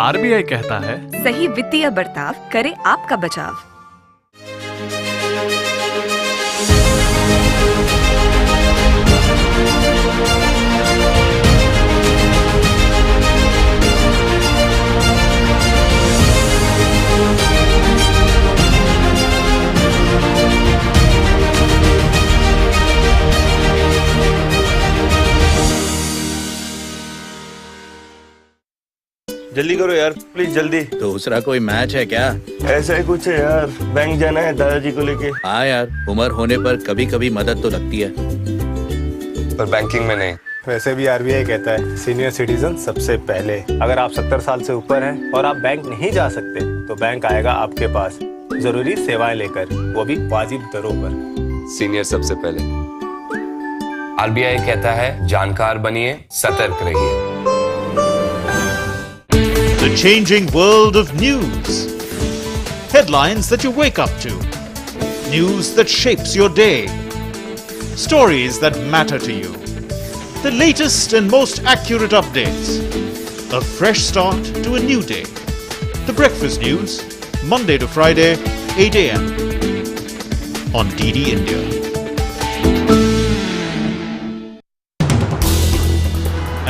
RBI कहता है सही वित्तीय बर्ताव करे आपका बचाव। जल्दी करो यार, प्लीज जल्दी। दूसरा कोई मैच है क्या? ऐसा ही कुछ है यार, बैंक जाना है दादाजी को लेके। हाँ यार, उम्र होने पर कभी कभी मदद तो लगती है, पर बैंकिंग में नहीं। वैसे भी आरबीआई कहता है सीनियर सिटीजन सबसे पहले। अगर आप 70 साल से ऊपर हैं और आप बैंक नहीं जा सकते तो बैंक आएगा आपके पास जरूरी सेवाएं लेकर, वो भी वाजिब दरों पर। सीनियर सबसे पहले। आरबीआई कहता है जानकार बनिए, सतर्क रहिए। The changing world of news. Headlines that you wake up to. News that shapes your day. Stories that matter to you. The latest and most accurate updates. A fresh start to a new day. The Breakfast News, Monday to Friday, 8 a.m. on DD India.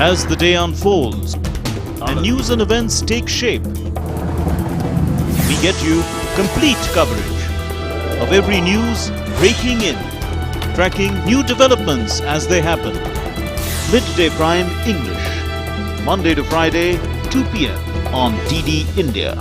As the day unfolds, and news and events take shape, we get you complete coverage of every news breaking in, tracking new developments as they happen. Midday Prime English, Monday to Friday, 2 p.m. on DD India.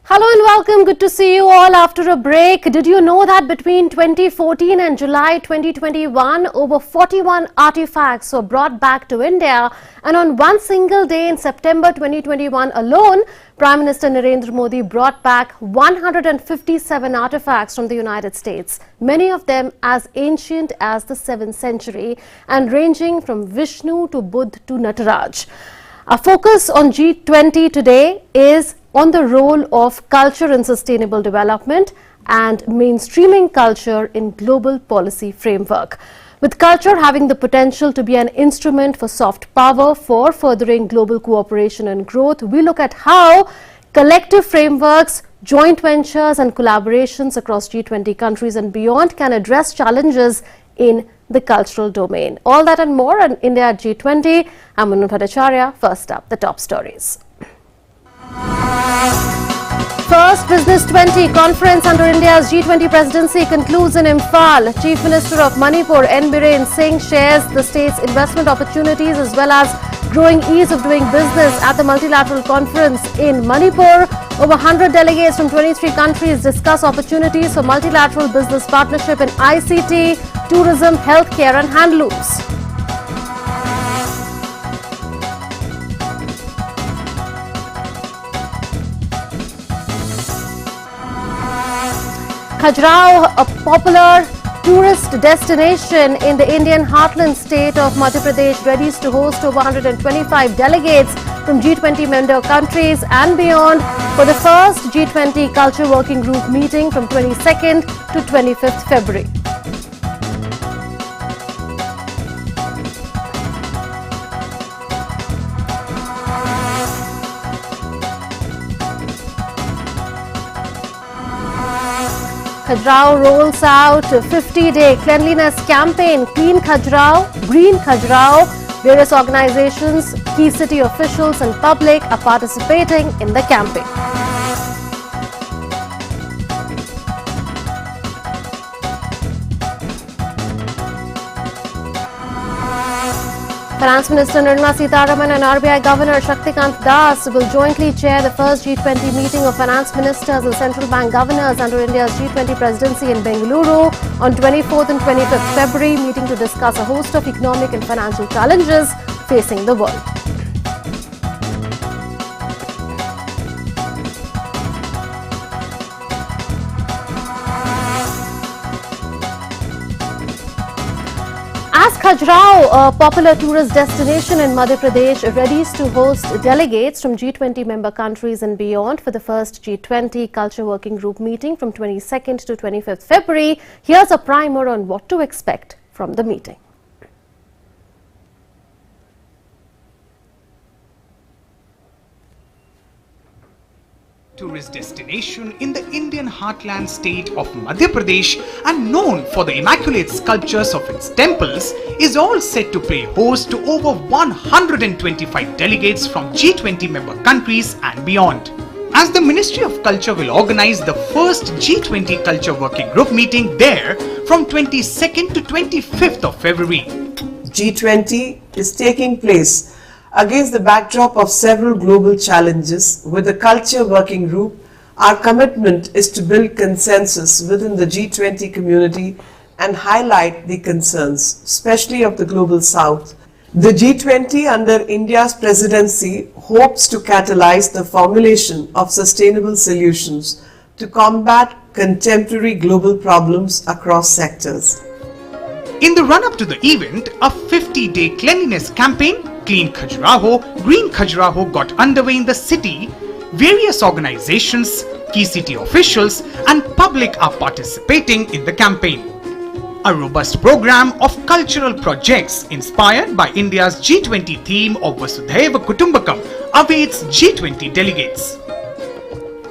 Hello and welcome. Good to see you all after a break. Did you know that between 2014 and July 2021, over 41 artifacts were brought back to India, and on one single day in September 2021 alone, Prime Minister Narendra Modi brought back 157 artifacts from the United States, many of them as ancient as the 7th century and ranging from Vishnu to Buddha to Nataraj. Our focus on G20 today is on the role of culture in sustainable development and mainstreaming culture in global policy framework. With culture having the potential to be an instrument for soft power for furthering global cooperation and growth, we look at how collective frameworks, joint ventures and collaborations across G20 countries and beyond can address challenges in the cultural domain. All that and more on India at G20. I'm Manu Bhattacharya. First up, the top stories. First Business 20 conference under India's G20 presidency concludes in Imphal. Chief Minister of Manipur, N. Biren Singh, shares the state's investment opportunities as well as growing ease of doing business at the multilateral conference in Manipur. Over 100 delegates from 23 countries discuss opportunities for multilateral business partnership in ICT, tourism, healthcare and handlooms. Khajuraho, a popular tourist destination in the Indian heartland state of Madhya Pradesh, readies to host over 125 delegates from G20 member countries and beyond for the first G20 Culture Working Group meeting from 22nd to 25th February. Khajuraho rolls out a 50-day cleanliness campaign, Clean Khajuraho, Green Khajuraho. Various organizations, key city officials and public are participating in the campaign. Finance Minister Nirmala Sitharaman and RBI Governor Shaktikant Das will jointly chair the first G20 meeting of finance ministers and central bank governors under India's G20 presidency in Bengaluru on 24th and 25th February, meeting to discuss a host of economic and financial challenges facing the world. Khajuraho, a popular tourist destination in Madhya Pradesh, readies to host delegates from G20 member countries and beyond for the first G20 Culture Working Group meeting from 22nd to 25th February. Here's a primer on what to expect from the meeting. Tourist destination in the Indian heartland state of Madhya Pradesh and known for the immaculate sculptures of its temples, is all set to play host to over 125 delegates from G20 member countries and beyond. As the Ministry of Culture will organize the first G20 Culture Working Group meeting there from 22nd to 25th of February. G20 is taking place against the backdrop of several global challenges. With the Culture Working Group, our commitment is to build consensus within the G20 community and highlight the concerns, especially of the Global South. The G20 under India's presidency hopes to catalyze the formulation of sustainable solutions to combat contemporary global problems across sectors. In the run-up to the event, a 50-day cleanliness campaign, Clean Khajuraho, Green Khajuraho, got underway in the city. Various organizations, key city officials and public are participating in the campaign. A robust program of cultural projects inspired by India's G20 theme of Vasudhaiva Kutumbakam awaits G20 delegates.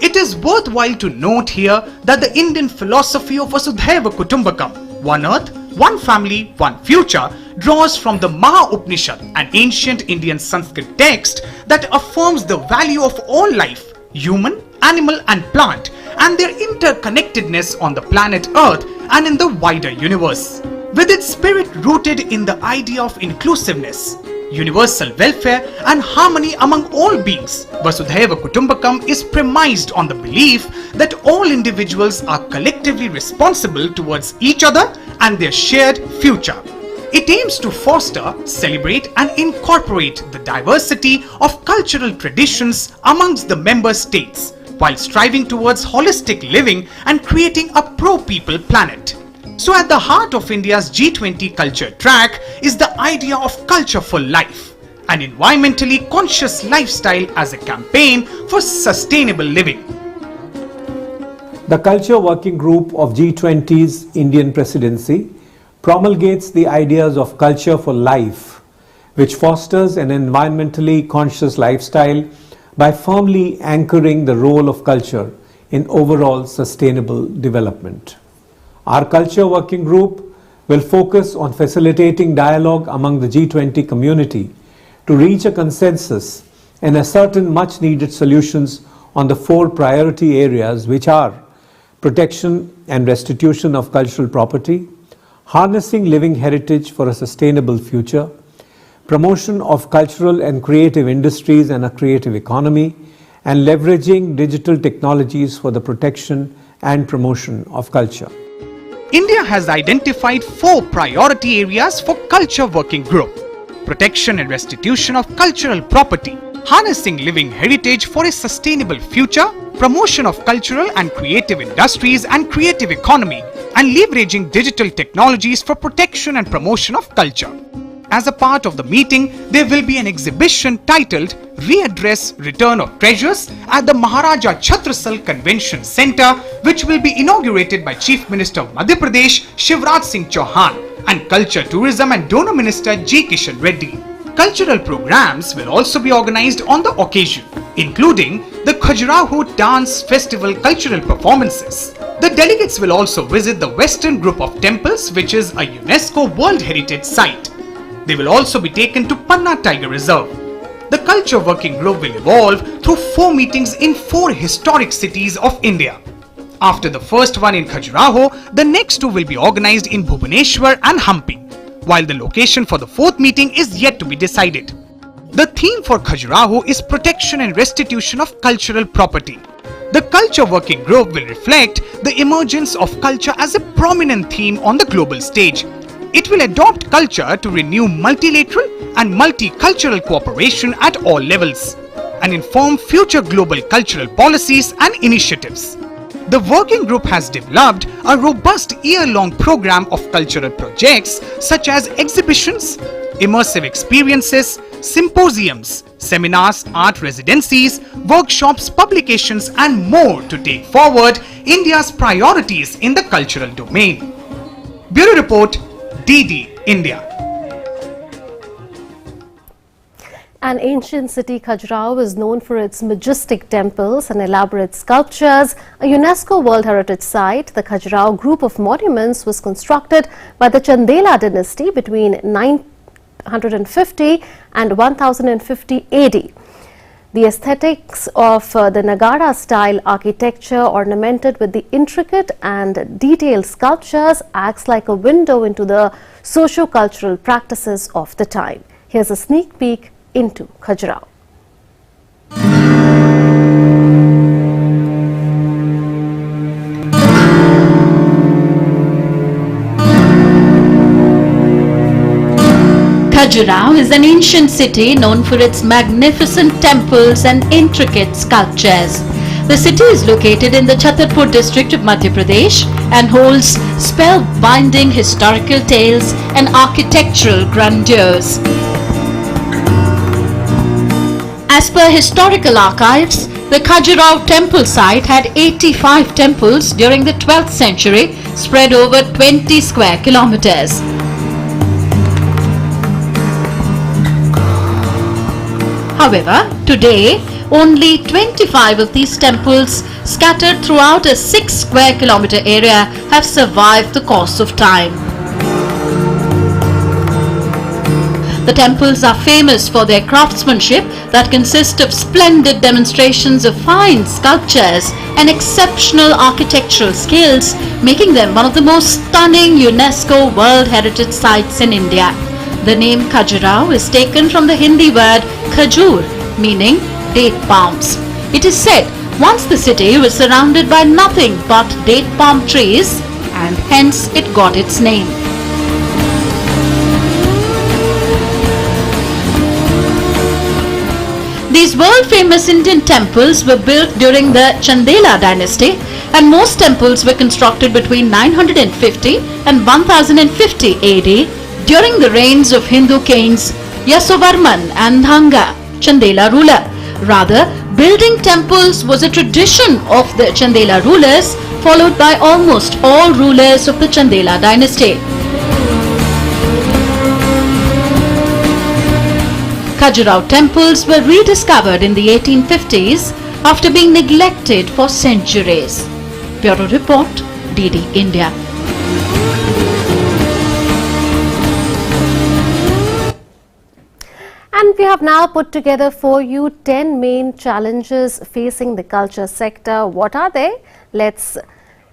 It is worthwhile to note here that the Indian philosophy of Vasudhaiva Kutumbakam, one earth, one family, one future, draws from the Maha Upanishad, an ancient Indian Sanskrit text that affirms the value of all life, human, animal and plant, and their interconnectedness on the planet Earth and in the wider universe. With its spirit rooted in the idea of inclusiveness, universal welfare and harmony among all beings, Vasudhaiva Kutumbakam is premised on the belief that all individuals are collectively responsible towards each other and their shared future. It aims to foster, celebrate and incorporate the diversity of cultural traditions amongst the member states while striving towards holistic living and creating a pro-people planet. So at the heart of India's G20 culture track is the idea of culture for life, an environmentally conscious lifestyle as a campaign for sustainable living. The Culture Working Group of G20's Indian Presidency promulgates the ideas of culture for life, which fosters an environmentally conscious lifestyle by firmly anchoring the role of culture in overall sustainable development. Our Culture Working Group will focus on facilitating dialogue among the G20 community to reach a consensus and ascertain much needed solutions on the 4 priority areas, which are protection and restitution of cultural property, harnessing living heritage for a sustainable future, promotion of cultural and creative industries and a creative economy, and leveraging digital technologies for the protection and promotion of culture. India has identified 4 priority areas for Culture Working Group: protection and restitution of cultural property, harnessing living heritage for a sustainable future, promotion of cultural and creative industries and creative economy, and leveraging digital technologies for protection and promotion of culture. As a part of the meeting, there will be an exhibition titled Readdress Return of Treasures at the Maharaja Chhatrasal Convention Centre, which will be inaugurated by Chief Minister of Madhya Pradesh Shivraj Singh Chauhan and Culture, Tourism and Donor Minister G. Kishan Reddy. Cultural programs will also be organized on the occasion, including the Khajuraho Dance Festival cultural performances. The delegates will also visit the Western Group of Temples, which is a UNESCO World Heritage Site. They will also be taken to Panna Tiger Reserve. The Culture Working Group will evolve through 4 meetings in 4 historic cities of India. After the first one in Khajuraho, the next 2 will be organized in Bhubaneswar and Hampi, while the location for the 4th meeting is yet to be decided. The theme for Khajuraho is protection and restitution of cultural property. The Culture Working Group will reflect the emergence of culture as a prominent theme on the global stage. It will adopt culture to renew multilateral and multicultural cooperation at all levels and inform future global cultural policies and initiatives. The working group has developed a robust year-long program of cultural projects such as exhibitions, immersive experiences, symposiums, seminars, art residencies, workshops, publications and more to take forward India's priorities in the cultural domain. Bureau Report, DD India. An ancient city, Khajuraho is known for its majestic temples and elaborate sculptures. A UNESCO World Heritage Site, the Khajuraho group of monuments was constructed by the Chandela dynasty between 950 and 1050 AD. The aesthetics of the Nagara-style architecture, ornamented with the intricate and detailed sculptures, acts like a window into the socio-cultural practices of the time. Here's a sneak peek into Khajuraho. Khajuraho is an ancient city known for its magnificent temples and intricate sculptures. The city is located in the Chhatarpur district of Madhya Pradesh and holds spellbinding historical tales and architectural grandeurs. As per historical archives, the Khajuraho temple site had 85 temples during the 12th century, spread over 20 square kilometers. However, today, only 25 of these temples scattered throughout a 6 square kilometer area have survived the course of time. The temples are famous for their craftsmanship that consist of splendid demonstrations of fine sculptures and exceptional architectural skills, making them one of the most stunning UNESCO World Heritage Sites in India. The name Khajuraho is taken from the Hindi word khajur, meaning date palms. It is said once the city was surrounded by nothing but date palm trees, and hence it got its name. These world-famous Indian temples were built during the Chandela dynasty, and most temples were constructed between 950 and 1050 AD during the reigns of Hindu kings Yasovarman and Dhanga, Chandela ruler. Rather, building temples was a tradition of the Chandela rulers, followed by almost all rulers of the Chandela dynasty. Khajuraho temples were rediscovered in the 1850s after being neglected for centuries. Bureau Report, DD India. And we have now put together for you 10 main challenges facing the culture sector. What are they? Let's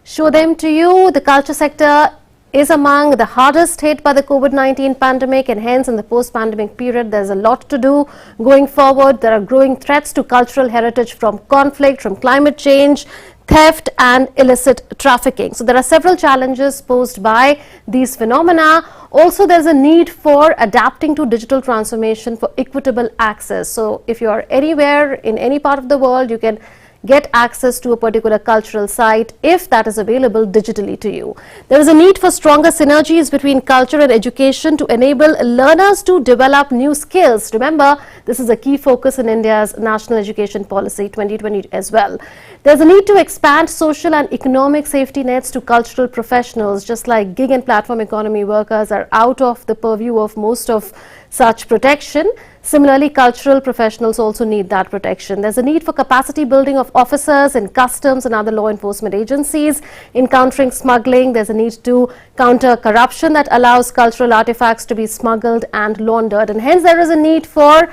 show them to you. The culture sector is among the hardest hit by the COVID-19 pandemic, and hence in the post-pandemic period there's a lot to do going forward. There are growing threats to cultural heritage from conflict, from climate change, theft and illicit trafficking. So there are several challenges posed by these phenomena. Also, there's a need for adapting to digital transformation for equitable access. So if you are anywhere in any part of the world, you can get access to a particular cultural site if that is available digitally to you. There is a need for stronger synergies between culture and education to enable learners to develop new skills. Remember, this is a key focus in India's National Education Policy 2020 as well. There's a need to expand social and economic safety nets to cultural professionals, just like gig and platform economy workers are out of the purview of most of such protection. Similarly, cultural professionals also need that protection. There's a need for capacity building of officers in customs and other law enforcement agencies. In countering smuggling, there's a need to counter corruption that allows cultural artifacts to be smuggled and laundered. And hence there is a need for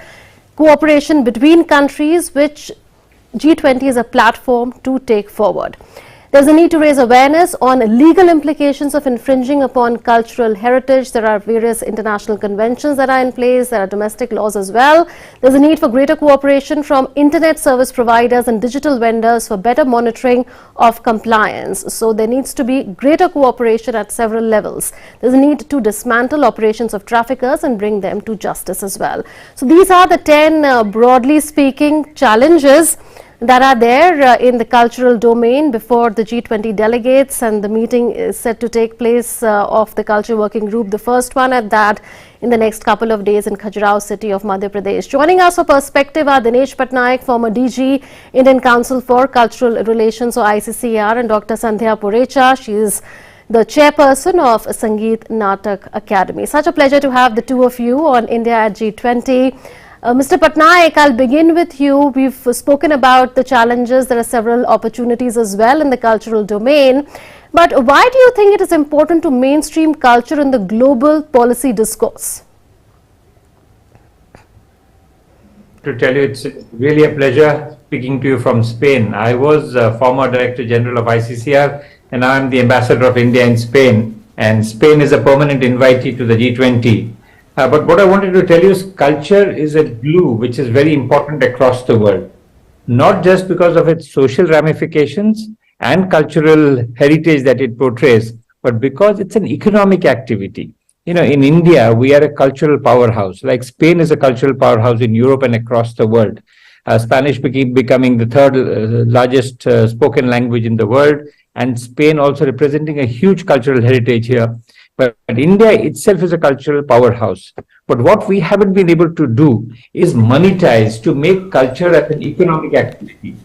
cooperation between countries, which G20 is a platform to take forward. There's a need to raise awareness on legal implications of infringing upon cultural heritage. There are various international conventions that are in place. There are domestic laws as well. There's a need for greater cooperation from internet service providers and digital vendors for better monitoring of compliance. So there needs to be greater cooperation at several levels. There's a need to dismantle operations of traffickers and bring them to justice as well. So these are the 10 broadly speaking challenges that are there in the cultural domain before the G20 delegates, and the meeting is set to take place of the Culture Working Group, the first one at that, in the next couple of days in Khajuraho city of Madhya Pradesh. Joining us for perspective are Dinesh Patnaik, former DG, Indian Council for Cultural Relations or ICCR, and Dr. Sandhya Purecha. She is the chairperson of Sangeet Natak Academy. Such a pleasure to have the two of you on India at G20. Mr. Patnaik, I'll begin with you. We've spoken about the challenges. There are several opportunities as well in the cultural domain. But why do you think it is important to mainstream culture in the global policy discourse? To tell you, it's really a pleasure speaking to you from Spain. I was former Director General of ICCR, and now I'm the Ambassador of India in Spain. And Spain is a permanent invitee to the G20. But what I wanted to tell you is culture is a glue which is very important across the world, not just because of its social ramifications and cultural heritage that it portrays, but because it's an economic activity. You know, in India, we are a cultural powerhouse, like Spain is a cultural powerhouse in Europe and across the world. Spanish becoming the third largest spoken language in the world, and Spain also representing a huge cultural heritage here. But India itself is a cultural powerhouse. But what we haven't been able to do is monetize to make culture as an economic activity.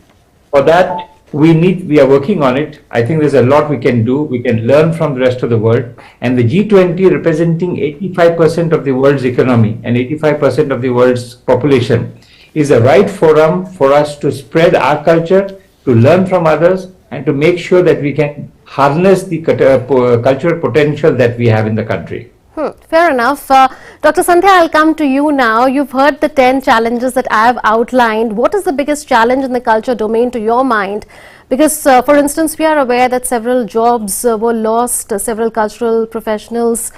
For that, we are working on it. I think there's a lot we can do. We can learn from the rest of the world. And the G20 representing 85% of the world's economy and 85% of the world's population is the right forum for us to spread our culture, to learn from others, and to make sure that we can harness the cultural potential that we have in the country. Fair enough. Dr. Sandhya, I'll come to you now. You've heard the 10 challenges that I have outlined. What is the biggest challenge in the culture domain to your mind? Because, for instance, we are aware that several jobs were lost, several cultural professionals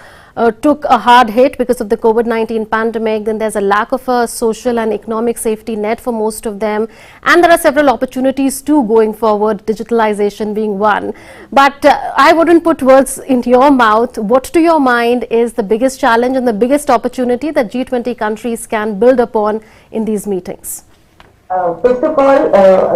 took a hard hit because of the COVID-19 pandemic. Then there's a lack of a social and economic safety net for most of them. And there are several opportunities too going forward, digitalization being one. But I wouldn't put words into your mouth. What to your mind is the biggest challenge and the biggest opportunity that G20 countries can build upon in these meetings? First of all,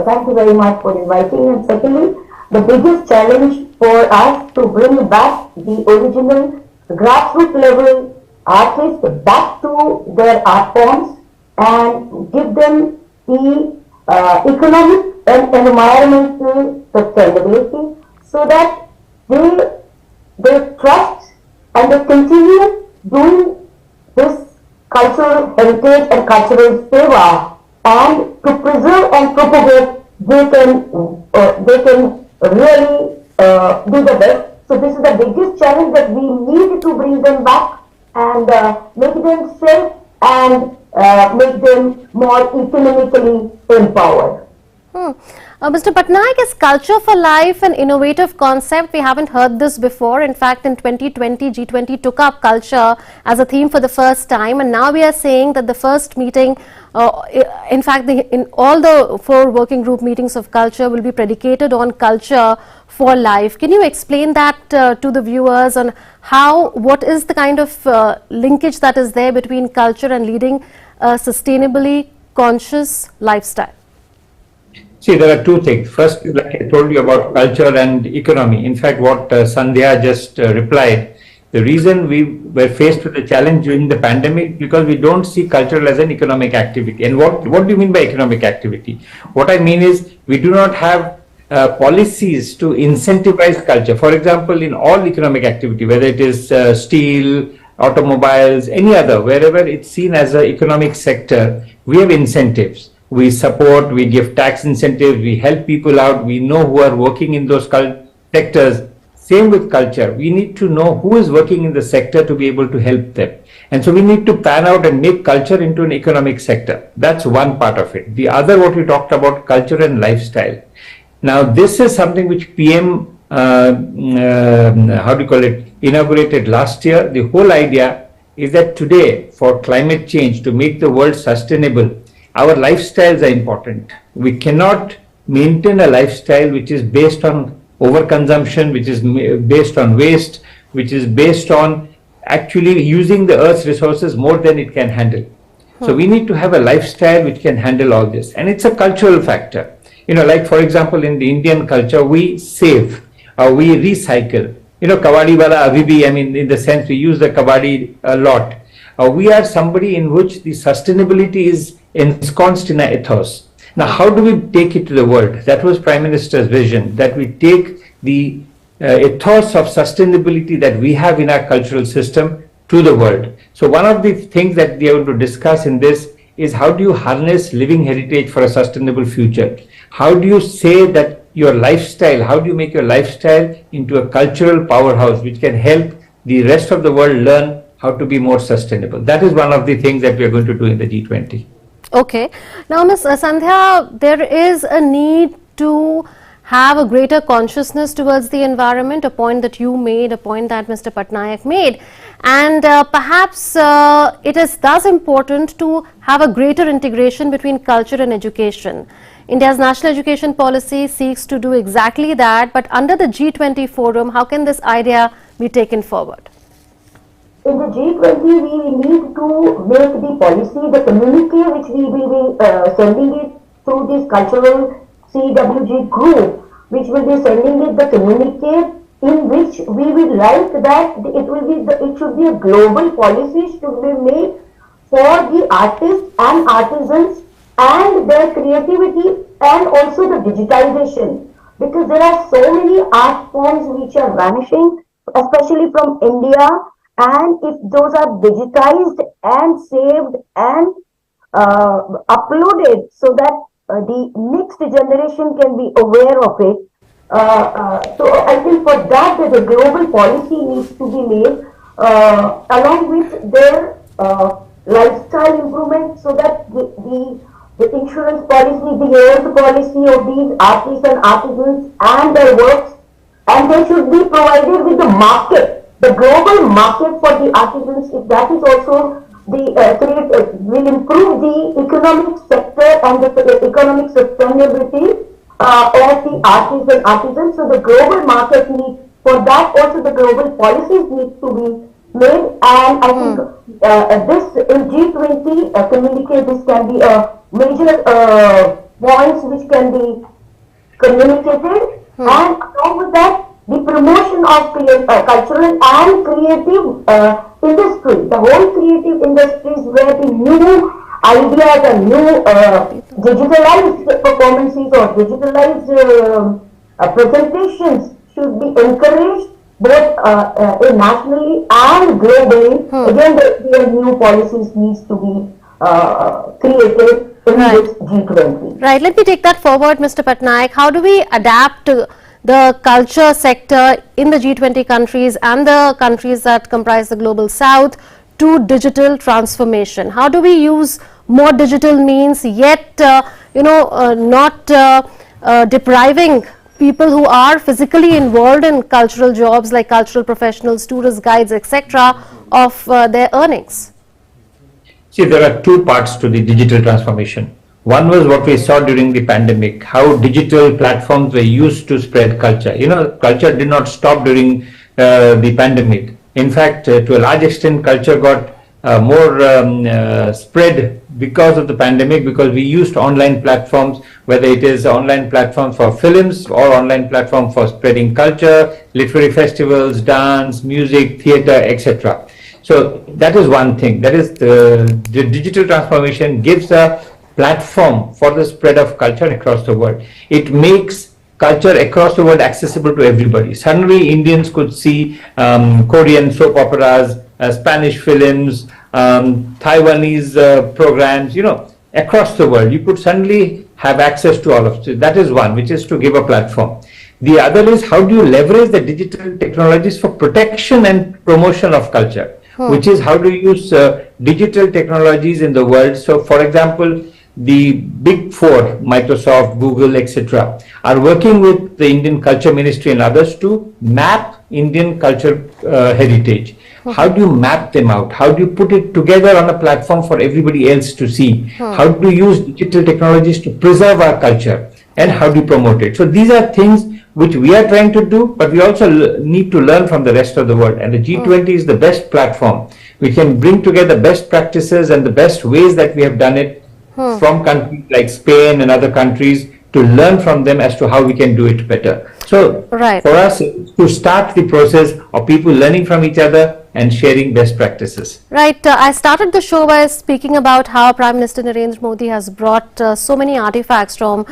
thank you very much for inviting. And secondly, the biggest challenge for us to bring back the original grassroots level artists back to their art forms and give them the economic and environmental sustainability so that they trust and they continue doing this cultural heritage and cultural seva, and to preserve and propagate they can really do the best. So this is the biggest challenge, that we need to bring them back and make them safe and make them more economically empowered. Mr. Patnaik, is culture for life an innovative concept? We haven't heard this before. In fact, in 2020, G20 took up culture as a theme for the first time, and now we are saying that the first meeting, in fact, in all the 4 working group meetings of culture will be predicated on culture for life. Can you explain that to the viewers on what is the kind of linkage that is there between culture and leading a sustainably conscious lifestyle? See, there are two things. First, like I told you about culture and economy. In fact, what Sandhya just replied, the reason we were faced with the challenge during the pandemic, because we don't see culture as an economic activity. And what do you mean by economic activity? What I mean is, we do not have policies to incentivize culture. For example, in all economic activity, whether it is steel, automobiles, any other, wherever it's seen as an economic sector, we have incentives. We support, we give tax incentives, we help people out, we know who are working in those sectors. Same with culture. We need to know who is working in the sector to be able to help them. And so we need to pan out and make culture into an economic sector. That's one part of it. The other, what we talked about, culture and lifestyle. Now, this is something which PM, inaugurated last year. The whole idea is that today, for climate change, to make the world sustainable, our lifestyles are important. We cannot maintain a lifestyle which is based on overconsumption, which is based on waste, which is based on actually using the earth's resources more than it can handle. So we need to have a lifestyle which can handle all this. And it's a cultural factor. like for example, in the Indian culture, we save, we recycle. Kabaddi wala abhi bhi, I mean, in the sense we use the kabaddi a lot. We are somebody in which the sustainability is ensconced in our ethos. Now, how do we take it to the world? That was Prime Minister's vision, that we take the ethos of sustainability that we have in our cultural system to the world. So one of the things that we are going to discuss in this is how do you harness living heritage for a sustainable future? How do you say that your lifestyle, how do you make your lifestyle into a cultural powerhouse which can help the rest of the world learn how to be more sustainable? That is one of the things that we are going to do in the G20. Okay. Now, Ms. Sandhya, there is a need to have a greater consciousness towards the environment, a point that you made, a point that Mr. Patnaik made. And perhaps it is thus important to have a greater integration between culture and education. India's national education policy seeks to do exactly that, but under the G20 forum, how can this idea be taken forward? In the G20, we need to make the policy, the communique which we will be sending it through this cultural CWG group, which will be sending it the communique in which we will write that it should be a global policy should be made for the artists and artisans and their creativity and also the digitization, because there are so many art forms which are vanishing, especially from India, and if those are digitized and saved and uploaded so that the next generation can be aware of it. So I think for that the global policy needs to be made along with their lifestyle improvement, so that the insurance policy, the health policy of these artists and artisans and their works, and they should be provided with the market, the global market for the artisans. If that is also will improve the economic sector and the economic sustainability of the artists and artisans. So the global market needs, for that also the global policies need to be made, and I think this in G20 communicate, this can be a major points which can be communicated, and along with that the promotion of cultural and creative industry, the whole creative industries where the new ideas and new digitalized performances or digitalized presentations should be encouraged both nationally and globally. Again, the new policies needs to be created in this G20. Right, let me take that forward, Mr. Patnaik. How do we adapt the culture sector in the G20 countries and the countries that comprise the global south to digital transformation? How do we use more digital means yet not depriving people who are physically involved in cultural jobs like cultural professionals, tourist guides, etc., of their earnings? See, there are two parts to the digital transformation. One was what we saw during the pandemic, how digital platforms were used to spread culture. Culture did not stop during the pandemic. In fact, to a large extent, culture got more spread because of the pandemic, because we used online platforms, whether it is online platform for films or online platform for spreading culture, literary festivals, dance, music, theatre, etc. So that is one thing. That is the digital transformation gives a platform for the spread of culture across the world. It makes culture across the world accessible to everybody. Suddenly Indians could see Korean soap operas, Spanish films, Taiwanese programs, across the world. You could suddenly have access to all of it. That is one, which is to give a platform. The other is how do you leverage the digital technologies for protection and promotion of culture, which is how do you use digital technologies in the world. So for example, the big four, Microsoft, Google, etc., are working with the Indian Culture Ministry and others to map Indian culture heritage. How do you map them out? How do you put it together on a platform for everybody else to see? How do you use digital technologies to preserve our culture? And how do you promote it? So these are things which we are trying to do, but we also need to learn from the rest of the world. And the G20 is the best platform. We can bring together best practices and the best ways that we have done it from countries like Spain and other countries to learn from them as to how we can do it better. So for us to start the process of people learning from each other and sharing best practices. Right. I started the show by speaking about how Prime Minister Narendra Modi has brought so many artifacts from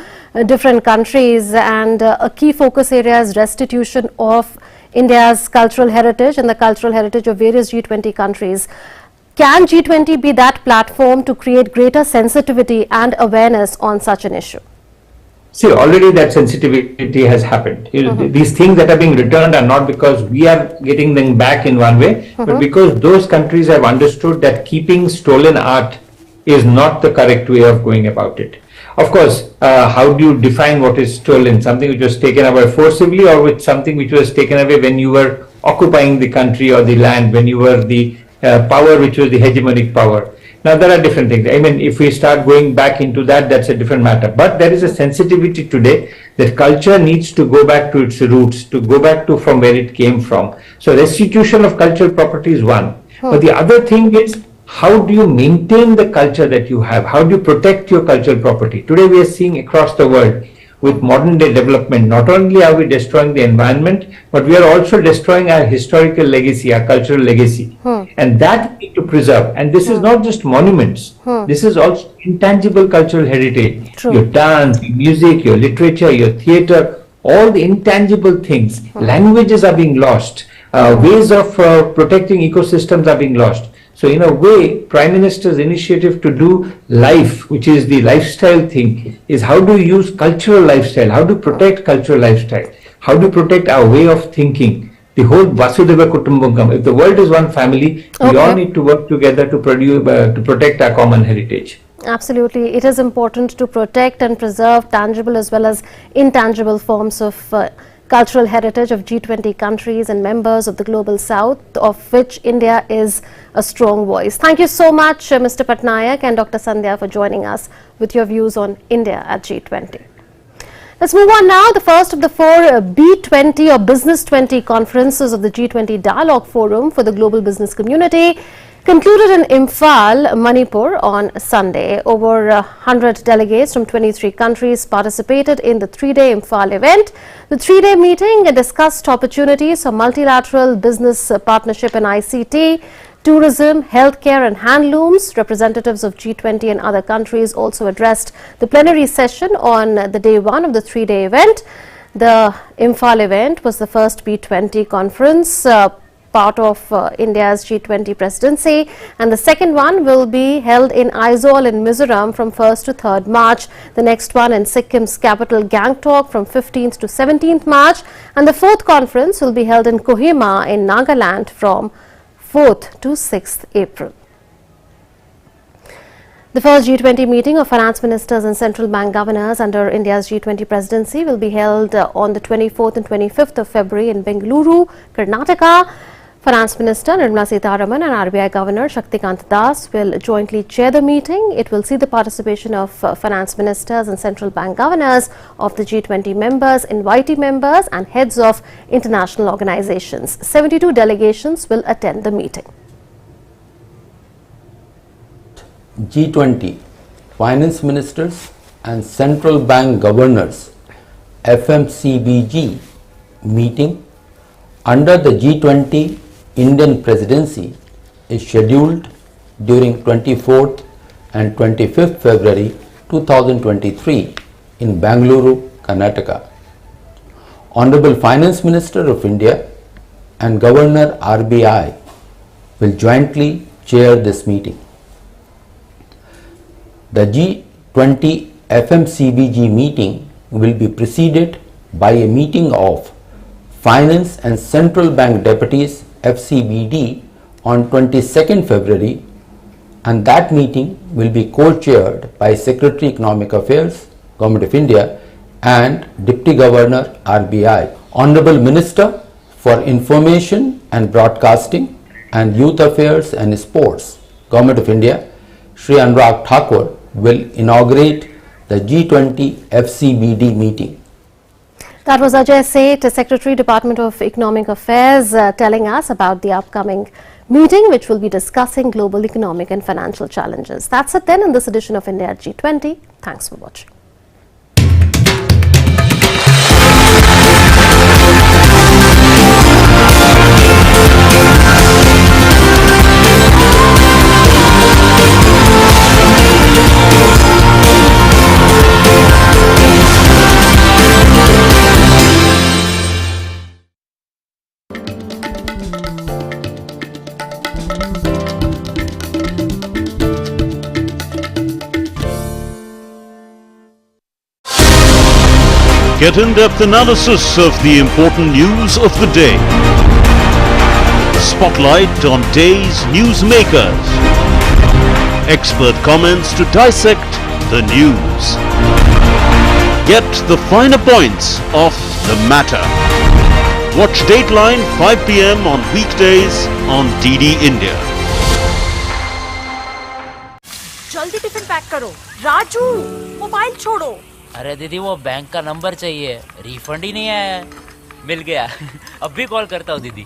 different countries, and a key focus area is restitution of India's cultural heritage and the cultural heritage of various G20 countries. Can G20 be that platform to create greater sensitivity and awareness on such an issue? See, already that sensitivity has happened. These things that are being returned are not because we are getting them back in one way, but because those countries have understood that keeping stolen art is not the correct way of going about it. Of course, how do you define what is stolen? Something which was taken away forcibly, or with something which was taken away when you were occupying the country or the land, when you were the power which was the hegemonic power. Now, there are different things. I mean, if we start going back into that, that's a different matter. But there is a sensitivity today that culture needs to go back to its roots, to go back to from where it came from. So restitution of cultural property is one. But the other thing is, how do you maintain the culture that you have? How do you protect your cultural property? Today we are seeing across the world, with modern day development, not only are we destroying the environment, but we are also destroying our historical legacy, our cultural legacy. And that we need to preserve. And this is not just monuments. This is also intangible cultural heritage. Your dance, your music, your literature, your theatre, all the intangible things. Languages are being lost. Ways of protecting ecosystems are being lost. So in a way, Prime Minister's initiative to do life, which is the lifestyle thing, is how do you use cultural lifestyle? How do you protect cultural lifestyle? How do you protect our way of thinking? The whole Vasudhaiva Kutumbakam. If the world is one family, we all need to work together to protect our common heritage. Absolutely. It is important to protect and preserve tangible as well as intangible forms of cultural heritage of G20 countries and members of the Global South, of which India is a strong voice. Thank you so much, Mr. Patnaik and Dr. Sandhya, for joining us with your views on India at G20. Let's move on now. The first of the four B20 or Business 20 conferences of the G20 Dialogue Forum for the global business community concluded in Imphal, Manipur on Sunday. Over 100 delegates from 23 countries participated in the three-day Imphal event. The three-day meeting discussed opportunities for multilateral business partnership in ICT, tourism, healthcare and handlooms. Representatives of G20 and other countries also addressed the plenary session on the day one of the three-day event. The Imphal event was the first B20 conference part of India's G20 presidency, and the second one will be held in Aizawl in Mizoram from 1st to 3rd March, the next one in Sikkim's capital Gangtok from 15th to 17th March, and the fourth conference will be held in Kohima in Nagaland from 4th to 6th April. The first G20 meeting of finance ministers and central bank governors under India's G20 presidency will be held on the 24th and 25th of February in Bengaluru, Karnataka. Finance Minister Nirmala Sitharaman and RBI Governor Shaktikant Das will jointly chair the meeting. It will see the participation of finance ministers and central bank governors of the G20 members, invitee members and heads of international organizations. 72 delegations will attend the meeting. G20 finance ministers and central bank governors FMCBG meeting under the G20 Indian presidency is scheduled during 24th and 25th February 2023 in Bengaluru, Karnataka. Honorable Finance Minister of India and Governor RBI will jointly chair this meeting. The G20 FMCBG meeting will be preceded by a meeting of Finance and Central Bank Deputies FCBD on 22nd February, and that meeting will be co-chaired by Secretary Economic Affairs, Government of India and Deputy Governor RBI. Honorable Minister for Information and Broadcasting and Youth Affairs and Sports, Government of India, Shri Anurag Thakur will inaugurate the G20 FCBD meeting. That was Ajay Seth, Secretary, Department of Economic Affairs, telling us about the upcoming meeting, which will be discussing global economic and financial challenges. That's it then in this edition of India at G20. Thanks for watching. Get in-depth analysis of the important news of the day. Spotlight on day's newsmakers. Expert comments to dissect the news. Get the finer points of the matter. Watch Dateline 5 p.m. on weekdays on DD India. जल्दी tiffin pack करो। Raju, mobile छोड़ो। अरे दीदी वो bank का number चाहिए, refund ही नहीं आया है। मिल गया। अब भी कॉल करता हूँ दीदी।